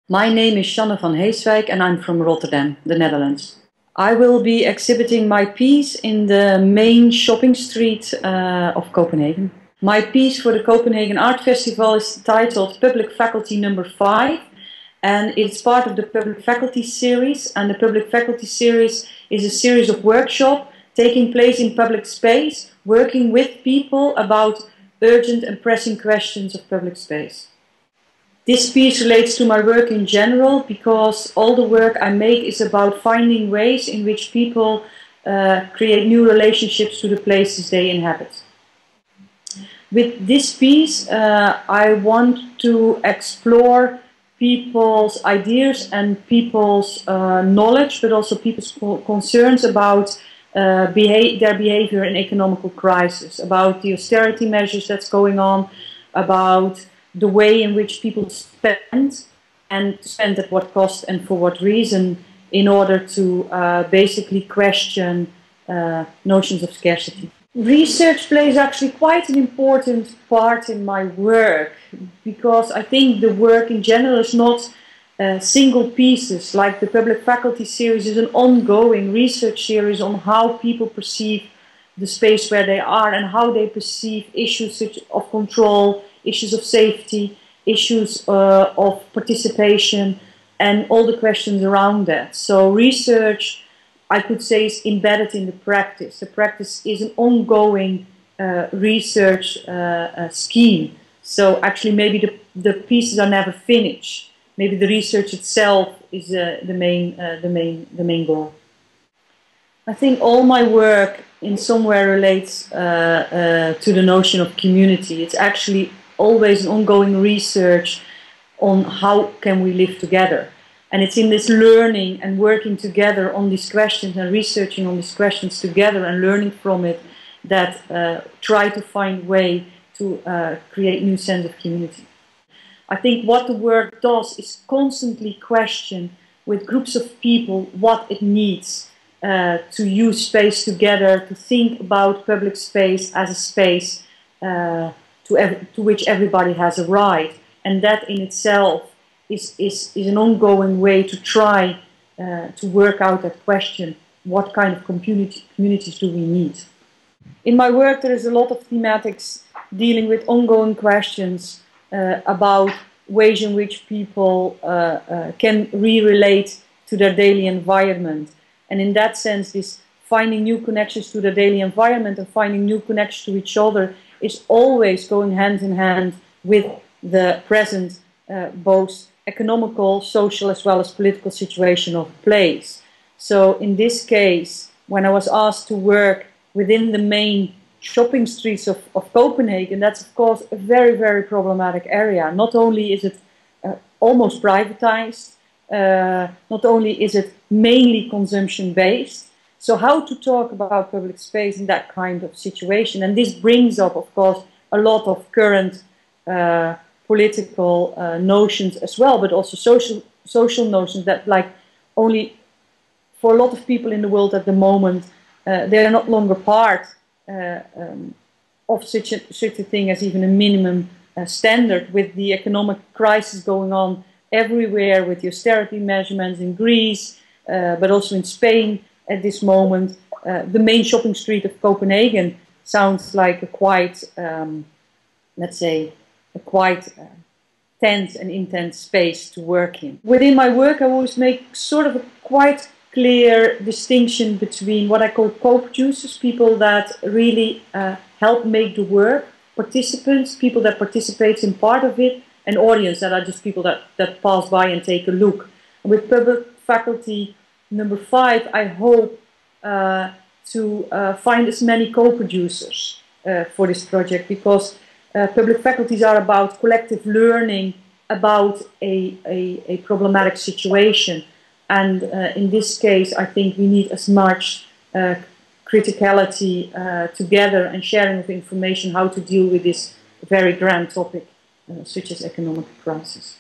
My name is Jeanne van Heeswichk and I'm from Rotterdam, the Netherlands. I will be exhibiting my piece in the main shopping street of Copenhagen. My piece for the Copenhagen Art Festival is titled Public Faculty Number 5, and it's part of the Public Faculty series. And the Public Faculty series is a series of workshops taking place in public space, working with people about urgent and pressing questions of public space. This piece relates to my work in general because all the work I make is about finding ways in which people create new relationships to the places they inhabit. With this piece, I want to explore people's ideas and people's knowledge, but also people's concerns about their behavior in economical crisis, about the austerity measures that's going on, about the way in which people spend, and spend at what cost and for what reason, in order to basically question notions of scarcity. Research plays actually quite an important part in my work, because I think the work in general is not single pieces. Like the Public Faculty series is an ongoing research series on how people perceive the space where they are and how they perceive issues such of control, issues of safety, issues of participation, and all the questions around that. So research, I could say, is embedded in the practice. The practice is an ongoing research scheme. So actually maybe the pieces are never finished. Maybe the research itself is the main goal. I think all my work in some way relates to the notion of community. It's actually always an ongoing research on how can we live together. And it's in this learning and working together on these questions and researching on these questions together and learning from it that try to find way to create new sense of community. I think what the work does is constantly question with groups of people what it needs to use space together, to think about public space as a space to which everybody has a right. And that in itself is an ongoing way to try to work out that question, what kind of communities do we need? In my work there is a lot of thematics dealing with ongoing questions about ways in which people can re-relate to their daily environment. And in that sense, this finding new connections to their daily environment and finding new connections to each other is always going hand in hand with the present both economical, social, as well as political situation of the place. So in this case, when I was asked to work within the main shopping streets of Copenhagen, that's of course a very, very problematic area. Not only is it almost privatized, not only is it mainly consumption-based, so how to talk about public space in that kind of situation? And this brings up, of course, a lot of current political notions as well, but also social notions that, like, only for a lot of people in the world at the moment, they are not longer part of such a thing as even a minimum standard, with the economic crisis going on everywhere, with the austerity measurements in Greece, but also in Spain at this moment. The main shopping street of Copenhagen sounds like a quite, let's say, a quite tense and intense space to work in. Within my work I always make sort of a quite clear distinction between what I call co-producers, people that really help make the work, participants, people that participate in part of it, and audience that are just people that pass by and take a look. And with Public Faculty number 5, I hope to find as many co-producers for this project, because public faculties are about collective learning about a problematic situation. And in this case, I think we need as much criticality together and sharing of information how to deal with this very grand topic, such as economic crisis.